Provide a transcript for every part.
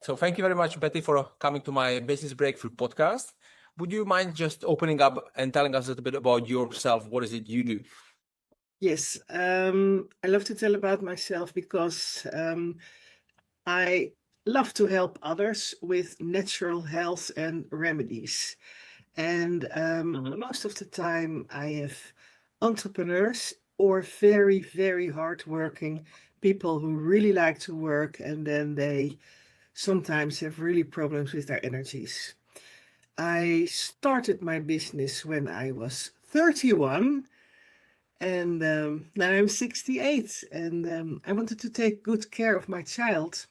So thank you very much, Betty, for coming to my Business Breakthrough podcast. Would you mind just opening up and telling us a little bit about yourself? What is it you do? Yes, I love to tell about myself because I love to help others with natural health and remedies. And Mm-hmm. most of the time, I have entrepreneurs or very, very hardworking people who really like to work, and then they sometimes have really problems with their energies. I started my business when I was 31, and now I'm 68, and I wanted to take good care of my child.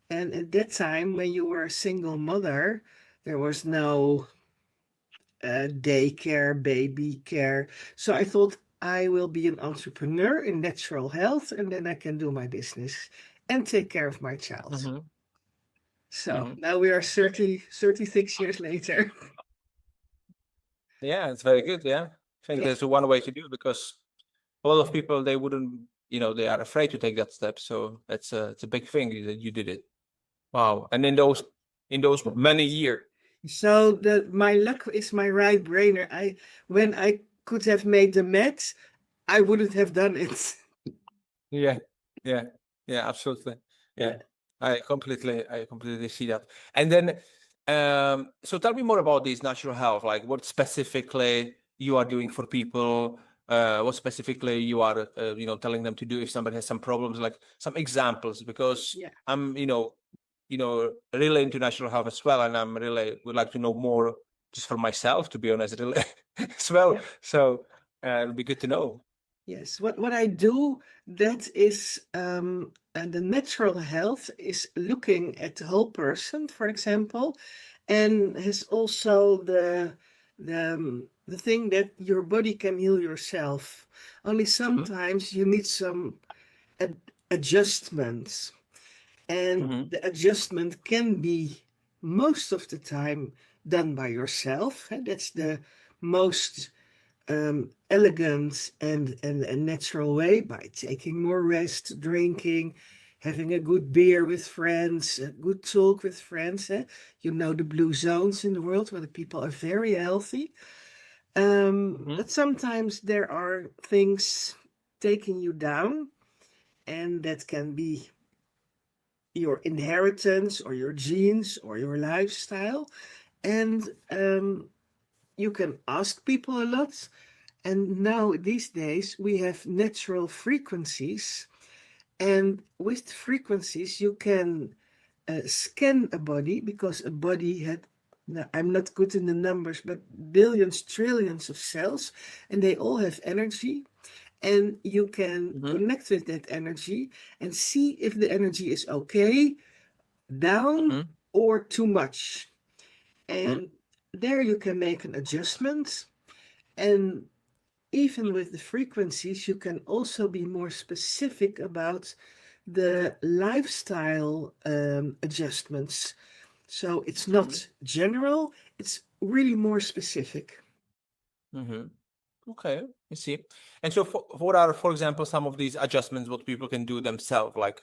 And at that time, when you were a single mother, there was no daycare, baby care. So I thought I will be an entrepreneur in natural health, and then I can do my business and take care of my child. Mm-hmm. So Mm-hmm. now we are 36 years later. Yeah, it's very good. Yeah. I think Yeah. there's one way to do it because a lot of people, they wouldn't, they are afraid to take that step. So it's a big thing that you did it. Wow. And in those many years. So my luck is my right brainer. When I could have made the maths, I wouldn't have done it. Yeah. Yeah. Yeah, absolutely. Yeah. Yeah. I completely see that. And then, so tell me more about this natural health, like what specifically you are doing for people, what specifically you are, telling them to do if somebody has some problems, like some examples, because Yeah. I'm, really into natural health as well, and I'm really would like to know more just for myself, to be honest, really as well. Yeah. So it'll be good to know. Yes. What I do, that is and the natural health is looking at the whole person, for example, and has also the thing that your body can heal yourself. Only sometimes you need some ad- adjustments. And Mm-hmm. the adjustment can be most of the time done by yourself. And that's the most elegant and natural way, by taking more rest, drinking, having a good beer with friends, a good talk with friends. You know the blue zones in the world where the people are very healthy. Mm-hmm. But sometimes there are things taking you down, and that can be your inheritance or your genes or your lifestyle. And you can ask people a lot. And now, these days, we have natural frequencies. And with frequencies, you can scan a body, because a body had, now, I'm not good in the numbers, but billions, trillions of cells, and they all have energy. And you can Mm-hmm. connect with that energy and see if the energy is okay, down, or too much. Mm-hmm. And there you can make an adjustment. And even with the frequencies, you can also be more specific about the lifestyle adjustments. So it's not general, it's really more specific. Mm-hmm. Okay, I see. And so, what are, for example, some of these adjustments what people can do themselves? Like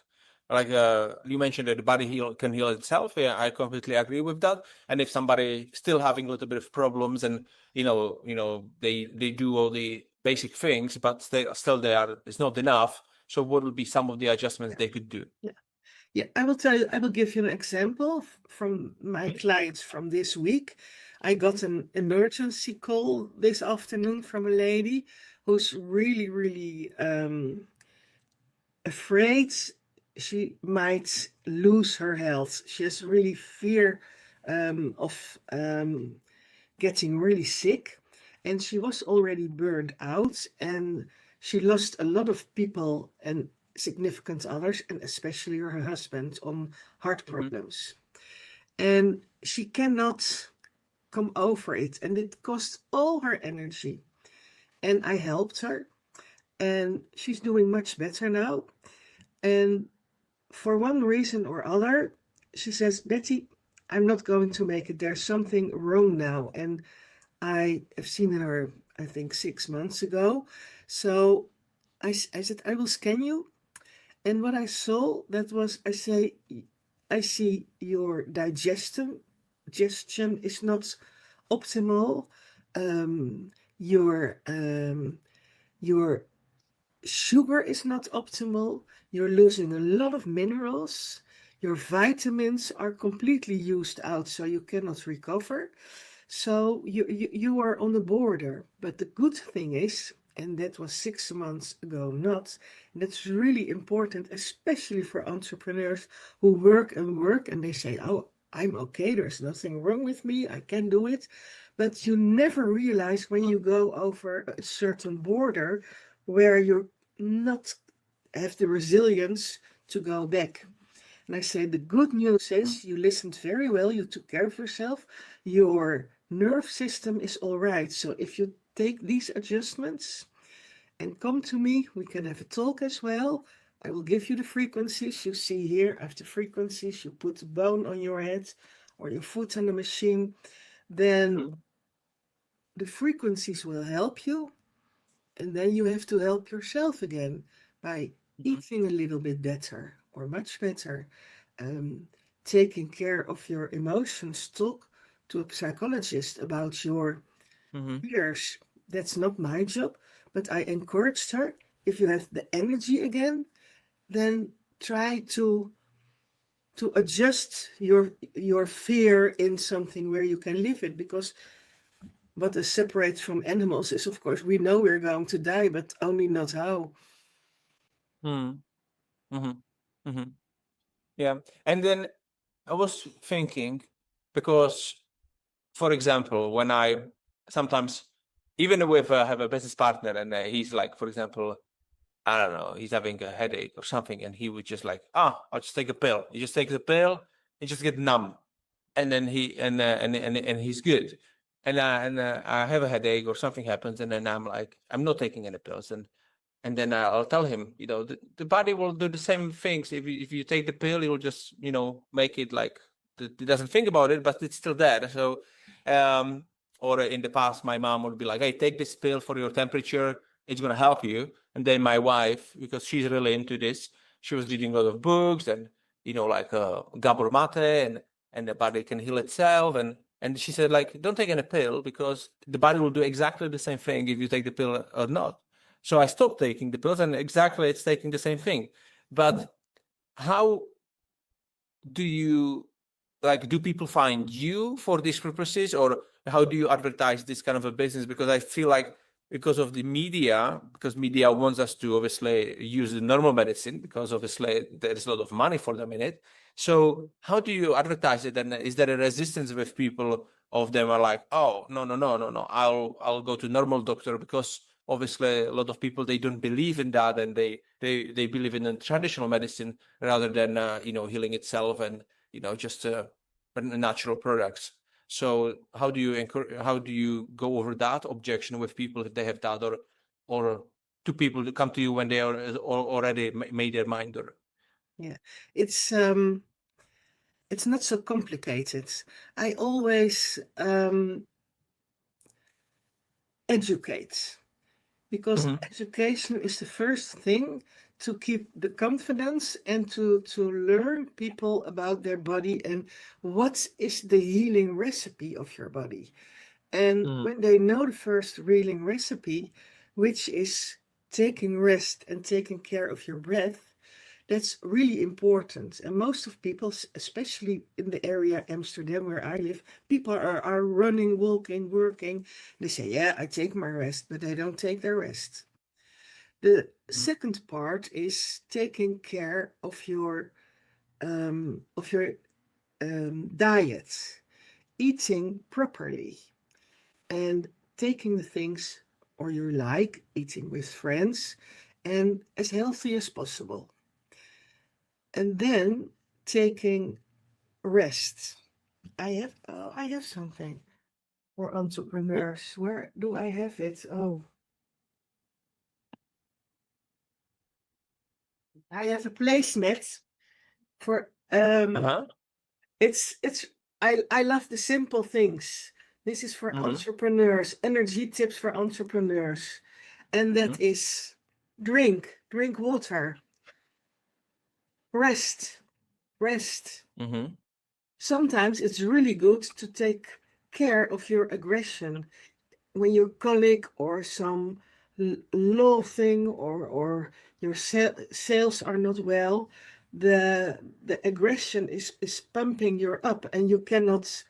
you mentioned that the body can heal itself. Yeah, I completely agree with that. And if somebody still having a little bit of problems, and they do all the basic things, but still they are it's not enough. So, what would be some of the adjustments Yeah. they could do? Yeah. Yeah, I will tell you, I will give you an example from my clients from this week. I got an emergency call this afternoon from a lady who's really, really afraid she might lose her health. She has really fear of getting really sick, and she was already burned out, and she lost a lot of people and significant others, and especially her husband, on heart Mm-hmm. problems. And she cannot come over it, and it costs all her energy. And I helped her, and she's doing much better now. And for one reason or other, she says, Betty, I'm not going to make it. There's something wrong now. And I have seen her, I think, 6 months ago. So I said, I will scan you. And what I saw, that was, I say, I see your digestion is not optimal. Your sugar is not optimal. You're losing a lot of minerals. Your vitamins are completely used out, so you cannot recover. So you are on the border. But the good thing is, and that was 6 months ago, not, and that's really important, especially for entrepreneurs who work and they say, oh, I'm okay, there's nothing wrong with me, I can do it. But you never realize when you go over a certain border where you not have the resilience to go back. And I say the good news is you listened very well, you took care of yourself, your nerve system is all right. So if you take these adjustments and come to me, we can have a talk as well. I will give you the frequencies. You see here, I have the frequencies. You put the bone on your head or your foot on the machine. Then the frequencies will help you. And then you have to help yourself again by eating a little bit better or much better, taking care of your emotions. Talk to a psychologist about your fears. That's not my job, but I encouraged her. If you have the energy again, then try to adjust your fear in something where you can live it, because what is separate from animals is, of course, we know we're going to die, but only not how. Yeah. And then I was thinking, because, for example, when I sometimes, even with have a business partner and he's like, for example, I don't know, he's having a headache or something, and he would just like, I'll just take a pill. He just takes a pill and just get numb, and then and he's good. And I have a headache or something happens, and then I'm like, I'm not taking any pills, and then I'll tell him, the body will do the same things. If you take the pill, it will just, make it like it doesn't think about it, but it's still there. So, or in the past, my mom would be like, "Hey, take this pill for your temperature. It's gonna help you." And then my wife, because she's really into this, she was reading a lot of books and like Gabor Mate and the body can heal itself and she said like, don't take any pill because the body will do exactly the same thing if you take the pill or not. So I stopped taking the pills and exactly it's taking the same thing. But how do you do people find you for these purposes, or how do you advertise this kind of a business? Because I feel like because of the media, because media wants us to obviously use the normal medicine because obviously there's a lot of money for them in it. So how do you advertise it? And is there a resistance with people of them are like, oh, no, I'll go to normal doctor, because obviously a lot of people, they don't believe in that, and they believe in traditional medicine rather than healing itself and just natural products. So how do you go over that objection with people if they have that, or to people to come to you when they are already made their mind? Or Yeah, it's not so complicated. I always educate, because education is the first thing to keep the confidence and to learn people about their body and what is the healing recipe of your body. And when they know the first healing recipe, which is taking rest and taking care of your breath, that's really important. And most of people, especially in the area Amsterdam where I live, people are running, walking, working. They say, yeah, I take my rest, but they don't take their rest. The second part is taking care of your diet, eating properly, and taking the things or you like, eating with friends, and as healthy as possible. And then taking rest. I have something for entrepreneurs. Where do I have it? Oh, I have a placemat for it's I love the simple things. This is for entrepreneurs, energy tips for entrepreneurs. And that is drink water, rest, rest. Mm-hmm. Sometimes it's really good to take care of your aggression when your colleague or some law thing or your sales are not well. The aggression is pumping you up, and you cannot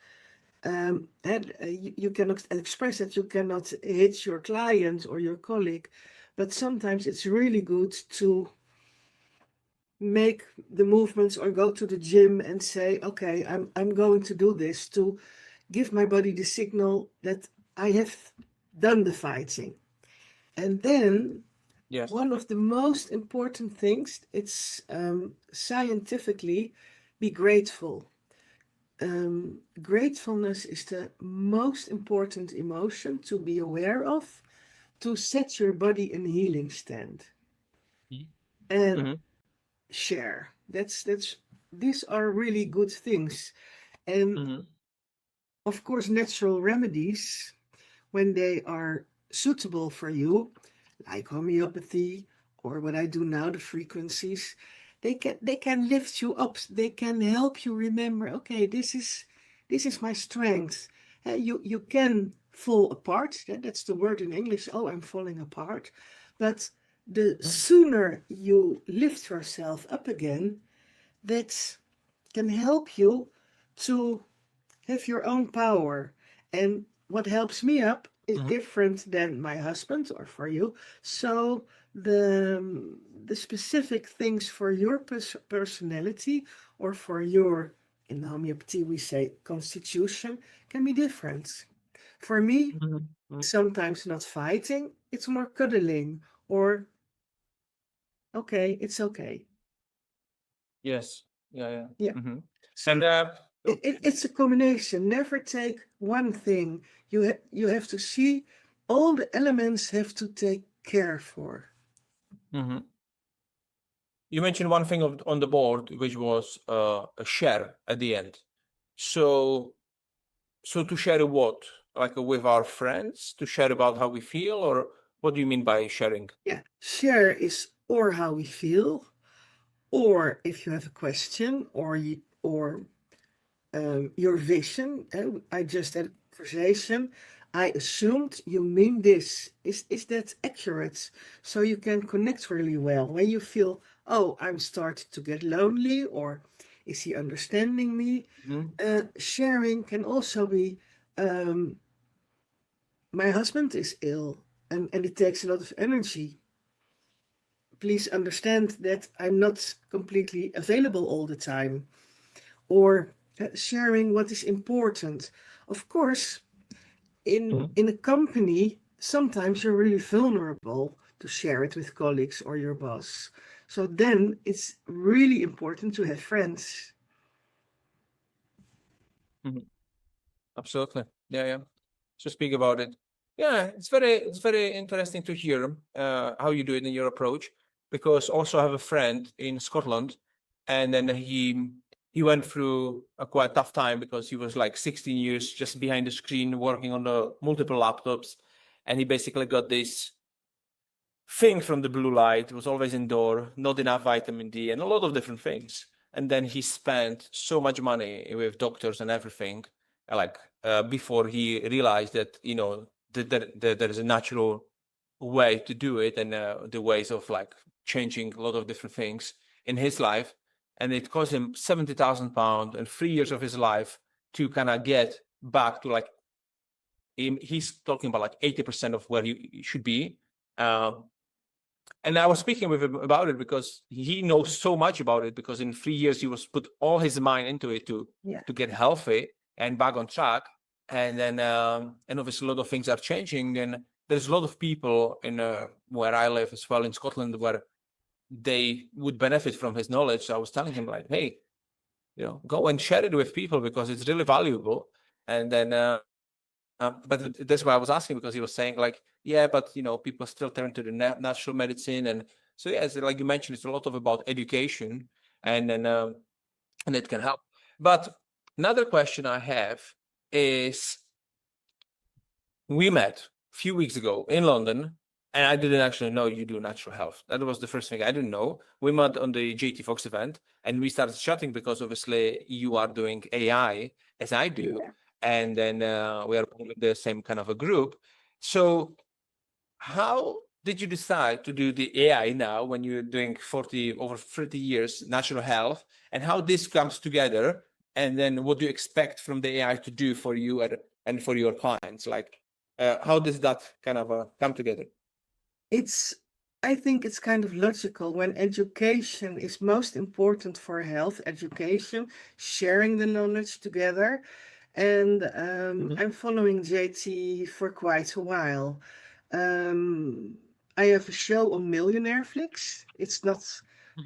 you cannot express it. You cannot hit your client or your colleague. But sometimes it's really good to make the movements or go to the gym and say, okay, I'm going to do this to give my body the signal that I have done the fighting. And then Yes. one of the most important things, it's scientifically, be grateful. Gratefulness is the most important emotion to be aware of, to set your body in healing stand. And Mm-hmm. share. That's these are really good things. And Mm-hmm. of course, natural remedies, when they are suitable for you, like homeopathy or what I do now, the frequencies, they can lift you up. They can help you remember, okay, this is my strength. You can fall apart. That's the word in English. Oh, I'm falling apart. But the sooner you lift yourself up again, that can help you to have your own power. And what helps me up is Mm-hmm. different than my husband or for you. So the specific things for your personality or for your, in homeopathy we say constitution, can be different. For me, Mm-hmm. sometimes not fighting, it's more cuddling or okay, it's okay. Yes. Yeah. Yeah. Yeah. Mm-hmm. So And it's a combination. Never take one thing. You have to see all the elements have to take care for. mm-hmm. You mentioned one thing on the board, which was a share at the end. So to share what? Like with our friends, to share about how we feel, or what do you mean by sharing? Yeah, share is or how we feel, or if you have a question, or your vision. I just had a conversation. I assumed you mean this. Is that accurate? So you can connect really well when you feel, oh, I'm starting to get lonely, or is he understanding me? Mm-hmm. Sharing can also be, um, my husband is ill, and it takes a lot of energy. Please understand that I'm not completely available all the time. Or sharing what is important. Of course, in a company, sometimes you're really vulnerable to share it with colleagues or your boss. So then it's really important to have friends. Mm-hmm. Absolutely. Yeah, yeah. So speak about it. Yeah, it's very interesting to hear how you do it in your approach, because also I have a friend in Scotland, and then he went through a quite tough time because he was like 16 years just behind the screen working on the multiple laptops, and he basically got this thing from the blue light. It was always indoor, not enough vitamin D, and a lot of different things. And then he spent so much money with doctors and everything, like before he realized that that there is a natural way to do it, and the ways of like changing a lot of different things in his life. And it cost him £70,000 and 3 years of his life to kind of get back to like he's talking about like 80% of where you should be. And I was speaking with him about it because he knows so much about it, because in 3 years he was put all his mind into it Yeah. to get healthy and back on track. And then and obviously a lot of things are changing. And there's a lot of people in where I live as well in Scotland where they would benefit from his knowledge. So I was telling him like, hey, go and share it with people because it's really valuable. And then but that's why I was asking, because he was saying like, yeah, but people still turn to the natural medicine, and so yeah, it's like you mentioned, it's a lot of about education, and then and it can help. But another question I have is, we met a few weeks ago in London, And I didn't actually know you do natural health. That was the first thing I didn't know. We met on the JT Fox event and we started chatting because obviously you are doing AI as I do. Yeah. And then we are in the same kind of a group. So how did you decide to do the AI now when you're doing over 30 years natural health, and how this comes together? And then what do you expect from the AI to do for you and for your clients? Like, how does that kind of come together? I think it's kind of logical when education is most important for health, education, sharing the knowledge together. And I'm following JT for quite a while. I have a show on Millionaire Flix. It's not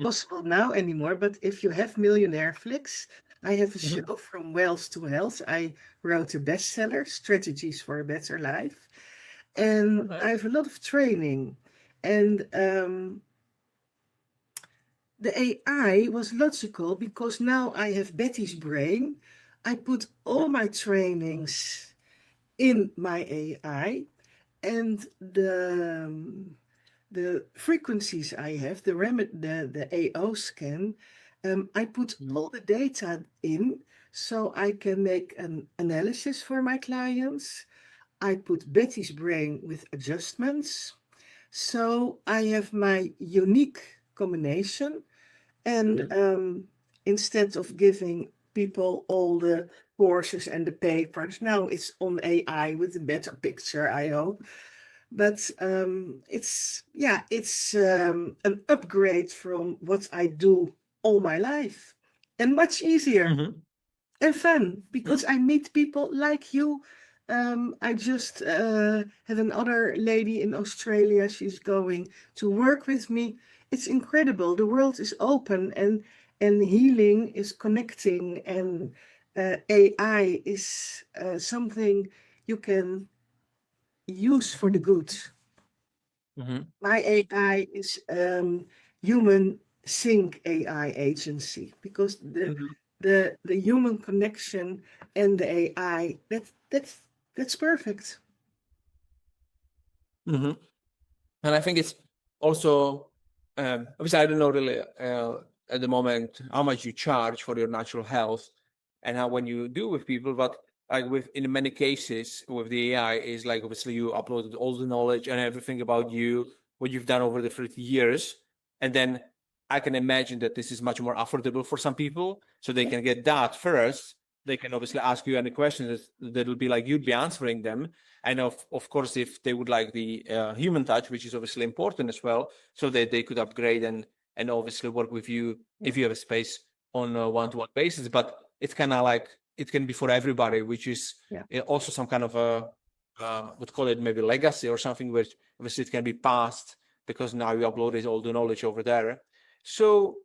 possible now anymore, but if you have Millionaire Flix, I have a show from wealth to health. I wrote a bestseller, Strategies for a Better Life. And I have a lot of training. And the AI was logical because now I have Betty's brain. I put all my trainings in my AI, and the frequencies I have, the AO scan, I put all the data in so I can make an analysis for my clients. I put Betty's brain with adjustments. So I have my unique combination. And instead of giving people all the courses and the papers, now it's on AI with a better picture, I hope. But it's an upgrade from what I do all my life, and much easier and fun because I meet people like you. I just had another lady in Australia. She's going to work with me. It's incredible. The world is open, and healing is connecting, and AI is something you can use for the good. My AI is human sync AI agency because the human connection and the AI that's perfect. And I think it's also, obviously, I don't know really at the moment how much you charge for your natural health and how when you do with people, but like in many cases with the AI is like obviously you uploaded all the knowledge and everything about you, what you've done over the 30 years, and then I can imagine that this is much more affordable for some people, so they can get that first. They can obviously ask you any questions that will be like you'd be answering them. And of course, if they would like the human touch, which is obviously important as well, so that they could upgrade and obviously work with you if you have a space on a one-to-one basis. But it's kind of like it can be for everybody, which is also some kind of a would call it maybe legacy or something, which obviously it can be passed because now you uploaded all the knowledge over there. So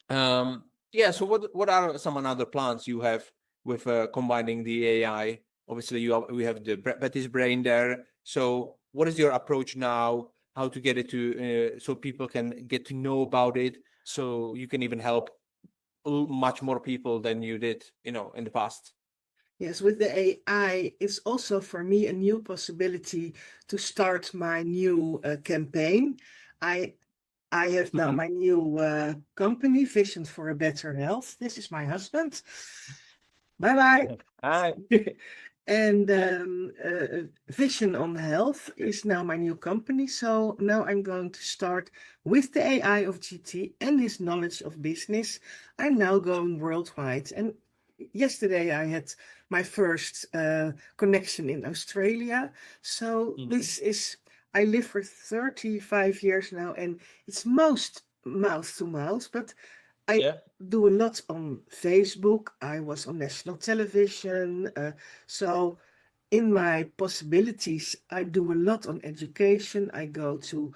so what are some other plans you have with combining the AI? Obviously, we have the Betty's brain there. So what is your approach now? How to get it to so people can get to know about it, so you can even help much more people than you did, in the past. Yes, with the AI, it's also for me a new possibility to start my new campaign. I have now my new company, Vision for a Better Health. This is my husband. Bye bye. Hi. And Vision on Health is now my new company. So now I'm going to start with the AI of GT and his knowledge of business. I'm now going worldwide. And yesterday I had my first connection in Australia. So this is, I live for 35 years now, and it's most mouth to mouth, but I do a lot on Facebook. I was on national television. So in my possibilities, I do a lot on education. I go to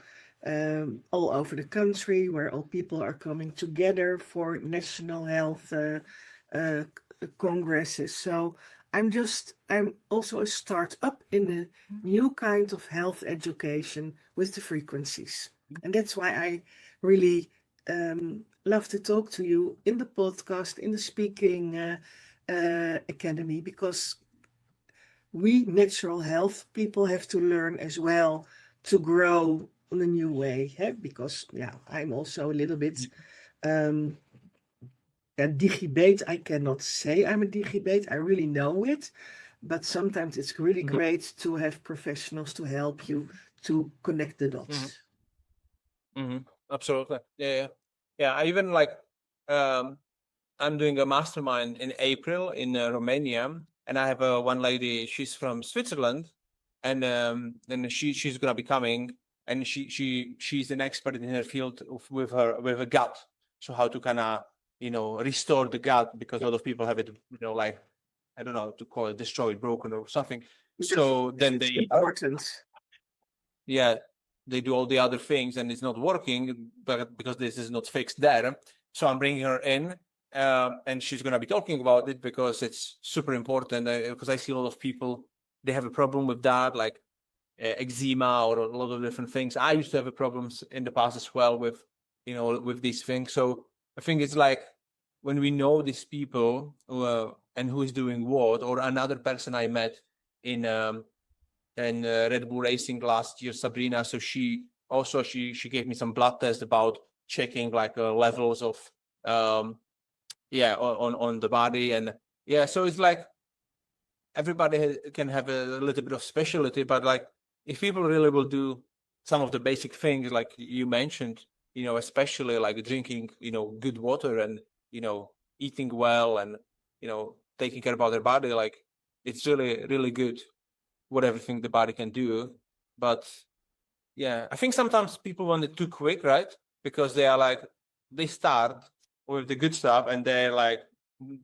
all over the country where all people are coming together for national health congresses. So I'm also a startup in a new kind of health education with the frequencies. And that's why I really love to talk to you in the podcast, in the speaking academy, because we natural health people have to learn as well to grow in a new way, because I'm also a little bit digibate. I cannot say I'm a digibate. I really know it, but sometimes it's really great to have professionals to help you to connect the dots. Absolutely. Yeah. I even I'm doing a mastermind in April in Romania, and I have one lady. She's from Switzerland, and she's gonna be coming, and she's an expert in her field with her gut. So how to kind of restore the gut, because a lot of people have it like, I don't know to call it, destroyed, broken, or something. So then It's they important. they do all the other things and it's not working, but because this is not fixed there. So I'm bringing her in, and she's going to be talking about it because it's super important. Because I see a lot of people, they have a problem with that, like eczema or a lot of different things. I used to have problems in the past as well with with these things. So I think it's like, when we know these people and who is doing what, or another person I met in Red Bull Racing last year, Sabrina. So she gave me some blood tests about checking like levels of on the body, and so it's like everybody can have a little bit of specialty, but like if people really will do some of the basic things like you mentioned, especially like drinking good water, and eating well, and taking care about their body, like it's really good what everything the body can do. But I think sometimes people want it too quick, right? Because they are like, they start with the good stuff, and they're like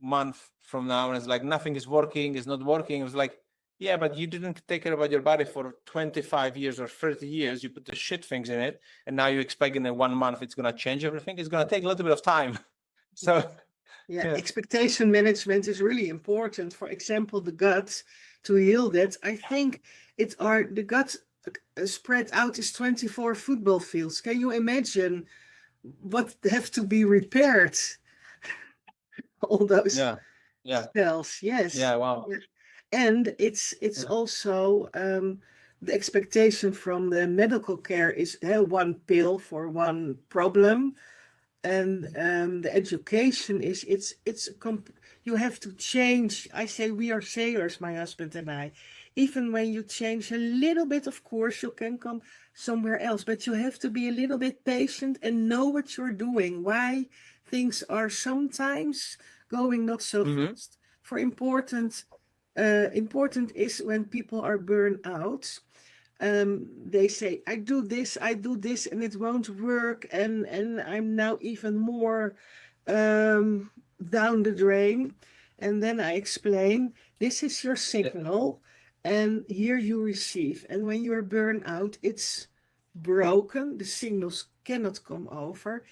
month from now, and it's like nothing is working, it's not working. It's like, yeah, but you didn't take care about your body for 25 years or 30 years. You put the shit things in it, and now you expect in 1 month it's gonna change everything. It's gonna take a little bit of time. So expectation management is really important. For example, the gut, to heal that, I think the gut spread out is 24 football fields. Can you imagine what have to be repaired? All those cells, yes. Wow. And it's also the expectation from the medical care is one pill for one problem, and the education is you have to change. I say we are sailors, my husband and I. Even when you change a little bit, of course, you can come somewhere else, but you have to be a little bit patient and know what you're doing, why things are sometimes going not so fast. For important is when people are burned out. They say, I do this, and it won't work, and I'm now even more down the drain. And then I explain, this is your signal, and here you receive. And when you're burned out, it's broken, the signals cannot come over,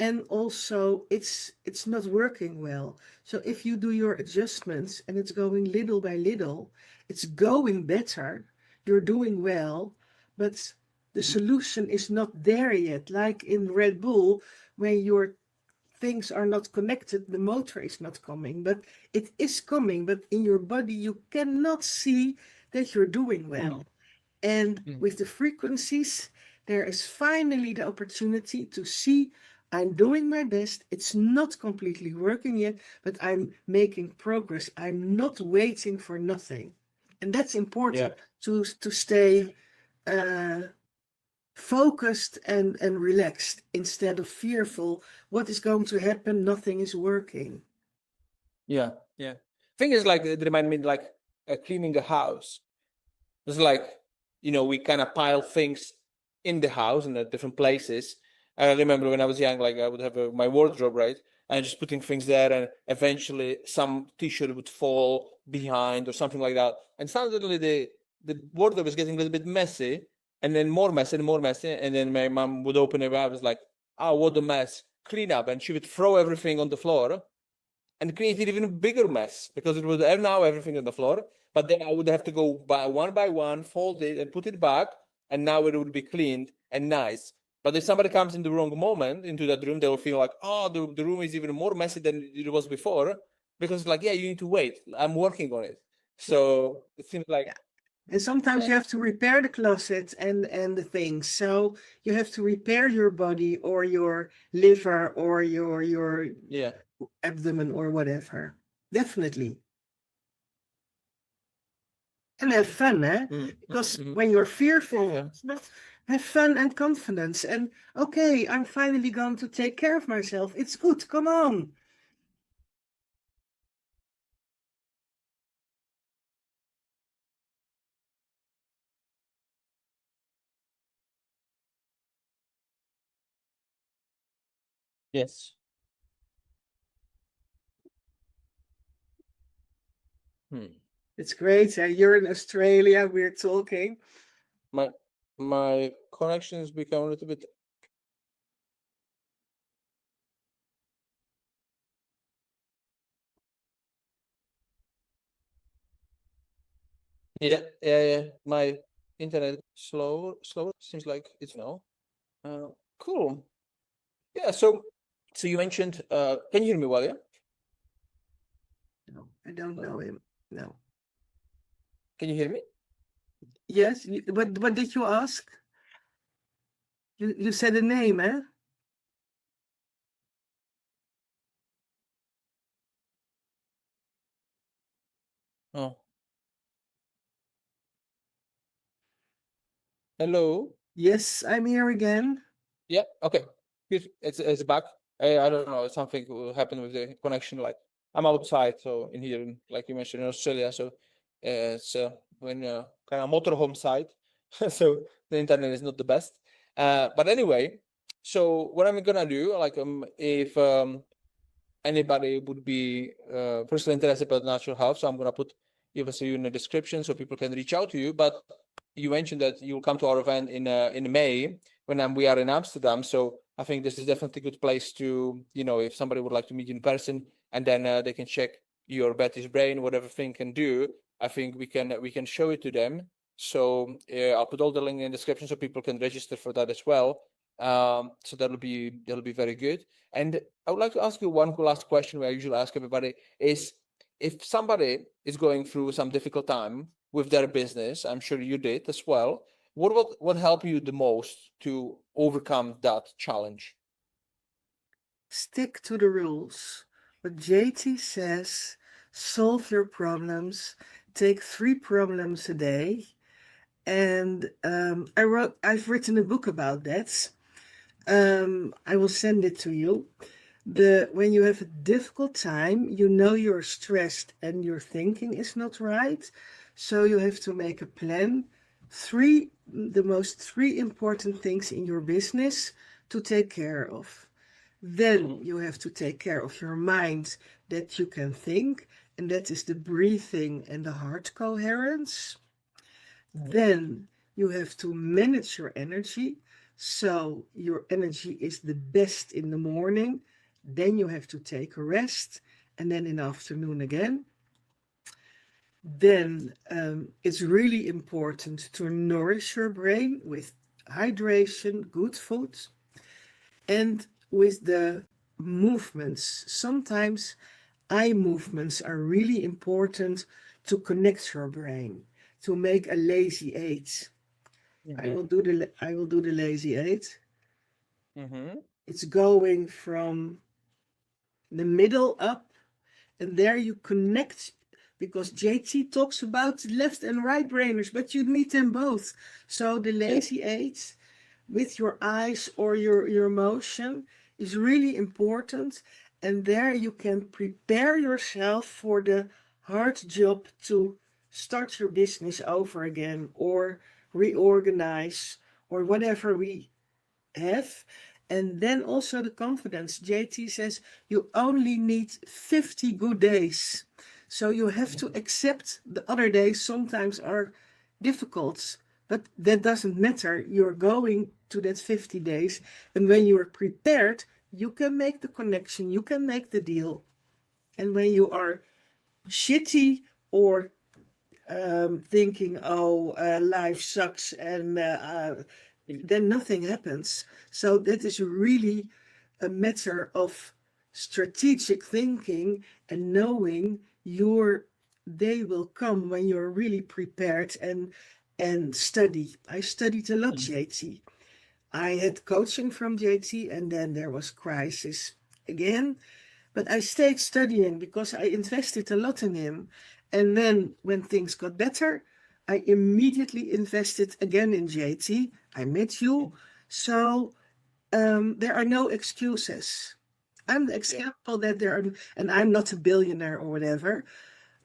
and also it's not working well. So if you do your adjustments and it's going little by little, it's going better, you're doing well, but the solution is not there yet. Like in Red Bull, when your things are not connected, the motor is not coming, but it is coming, but in your body you cannot see that you're doing well. And with the frequencies, there is finally the opportunity to see, I'm doing my best. It's not completely working yet, but I'm making progress. I'm not waiting for nothing. And that's important to stay focused and relaxed instead of fearful. What is going to happen? Nothing is working. Yeah. Thing is, like, it reminded me like cleaning the house. It's like, we kind of pile things in the house in the different places. I remember when I was young, like I would have my wardrobe, right? And just putting things there, and eventually some t-shirt would fall behind or something like that. And suddenly the wardrobe was getting a little bit messy, and then more messy and more messy. And then my mom would open it up. I was like, oh, what a mess. Clean up. And she would throw everything on the floor and create an even bigger mess, because it was now everything on the floor. But then I would have to go by one, fold it and put it back. And now it would be cleaned and nice. But if somebody comes in the wrong moment into that room, they will feel like, oh, the room is even more messy than it was before. Because like, you need to wait. I'm working on it. So it seems like And sometimes you have to repair the closet and the things. So you have to repair your body or your liver or your Yeah. abdomen or whatever. Definitely. And have fun, eh? Because when you're fearful, Yeah. have fun and confidence. And okay, I'm finally going to take care of myself. It's good. Come on. Yes. Hmm. It's great. You're in Australia. We're talking. My my connection has become a little bit. Yeah. My internet slow. Seems like it's now. Cool. Yeah. So you mentioned. Can you hear me well? Yeah. No, I don't know him. No. Can you hear me? Yes. What did you ask? You said a name, eh? Oh. Hello. Yes, I'm here again. Yeah. Okay. Good. It's back. I don't know. Something will happen with the connection. Like I'm outside, so in here, like you mentioned in Australia, so it's when kind of motorhome side, so the internet is not the best. But anyway, so what I'm gonna do, like if anybody would be personally interested about natural health, so I'm gonna put you in the description so people can reach out to you. But you mentioned that you'll come to our event in May when we are in Amsterdam. So I think this is definitely a good place to, if somebody would like to meet you in person, and then they can check your Betty's brain, what everything can do. I think we can show it to them. So I'll put all the link in the description so people can register for that as well. So that'll be very good. And I would like to ask you one last question where I usually ask everybody is if somebody is going through some difficult time with their business, I'm sure you did as well. What help you the most to overcome that challenge? Stick to the rules. What JT says, solve your problems, take 3 problems a day. And I've written a book about that. I will send it to you. When you have a difficult time, you know you're stressed and your thinking is not right. So you have to make a plan. The most 3 important things in your business to take care of. Then you have to take care of your mind that you can think, and that is the breathing and the heart coherence. Then you have to manage your energy. So your energy is the best in the morning. Then you have to take a rest, and then in the afternoon again. Then it's really important to nourish your brain with hydration, good food, and with the movements. Sometimes eye movements are really important to connect your brain, to make a lazy 8. I will do the lazy 8. Mm-hmm. It's going from the middle up, and there you connect, because JT talks about left and right brainers, but you need them both. So the lazy 8 with your eyes or your motion is really important. And there you can prepare yourself for the hard job to start your business over again or reorganize or whatever we have. And then also the confidence. JT says you only need 50 good days. So you have to accept the other days sometimes are difficult, but that doesn't matter. You're going to that 50 days. And when you're prepared, you can make the connection, you can make the deal. And when you are shitty or thinking, oh, life sucks, and then nothing happens. So that is really a matter of strategic thinking and knowing your they will come when you're really prepared and study. I studied a lot, JT. I had coaching from JT, and then there was crisis again. But I stayed studying because I invested a lot in him. And then when things got better, I immediately invested again in JT. I met you. So there are no excuses. I'm the example that there are, and I'm not a billionaire or whatever,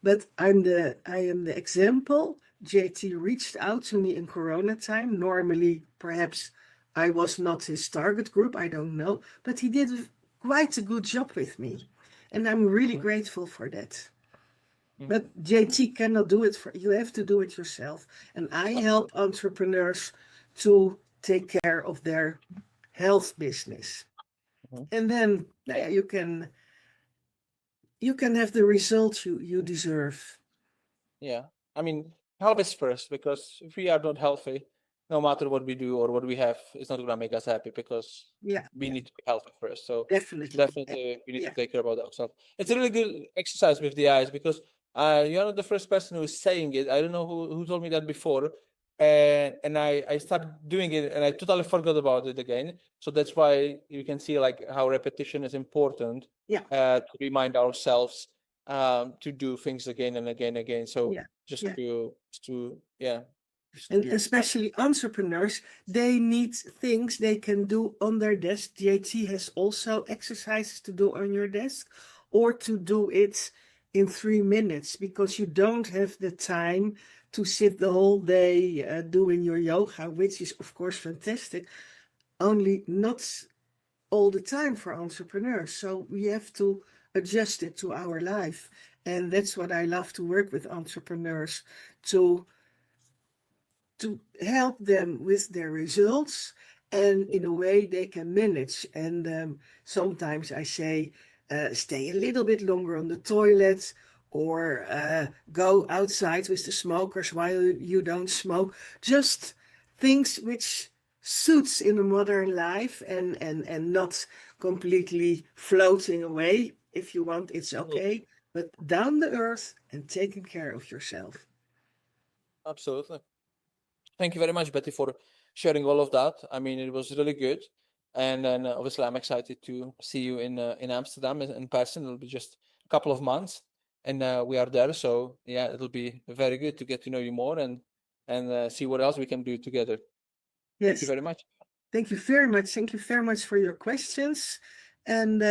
but I am the example. JT reached out to me in Corona time. Normally, perhaps I was not his target group. I don't know, but he did quite a good job with me, and I'm really grateful for that. But JT cannot do it for you. Have to do it yourself. And I help entrepreneurs to take care of their health business. And then you can have the results you deserve. Yeah. I mean, health is first, because if we are not healthy, no matter what we do or what we have, it's not going to make us happy, because Yeah, we need to be healthy first. So definitely. definitely we need Yeah. to take care about ourselves. It's a really good exercise with the eyes, because you're not the first person who is saying it. I don't know who told me that before. And I started doing it and I totally forgot about it again. So that's why you can see like how repetition is important Yeah. to remind ourselves to do things again and again and again. So Yeah. just Yeah. to yeah. And especially entrepreneurs, they need things they can do on their desk. JT has also exercises to do on your desk, or to do it in 3 minutes, because you don't have the time to sit the whole day doing your yoga, which is, of course, fantastic. Only not all the time for entrepreneurs. So we have to adjust it to our life. And that's what I love to work with entrepreneurs, to help them with their results and in a way they can manage. And sometimes I say, stay a little bit longer on the toilet, or go outside with the smokers while you don't smoke. Just things which suits in a modern life, and not completely floating away. If you want, it's okay, but down the earth and taking care of yourself. Absolutely. Thank you very much, Betty, for sharing all of that. I mean, it was really good. And then obviously, I'm excited to see you in Amsterdam in person. It'll be just a couple of months, and we are there. So yeah, it'll be very good to get to know you more and see what else we can do together. Thank you Yes. very much. Thank you very much. Thank you very much for your questions. And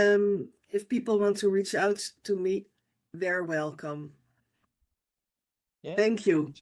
if people want to reach out to me, they're welcome. Yeah. Thank you.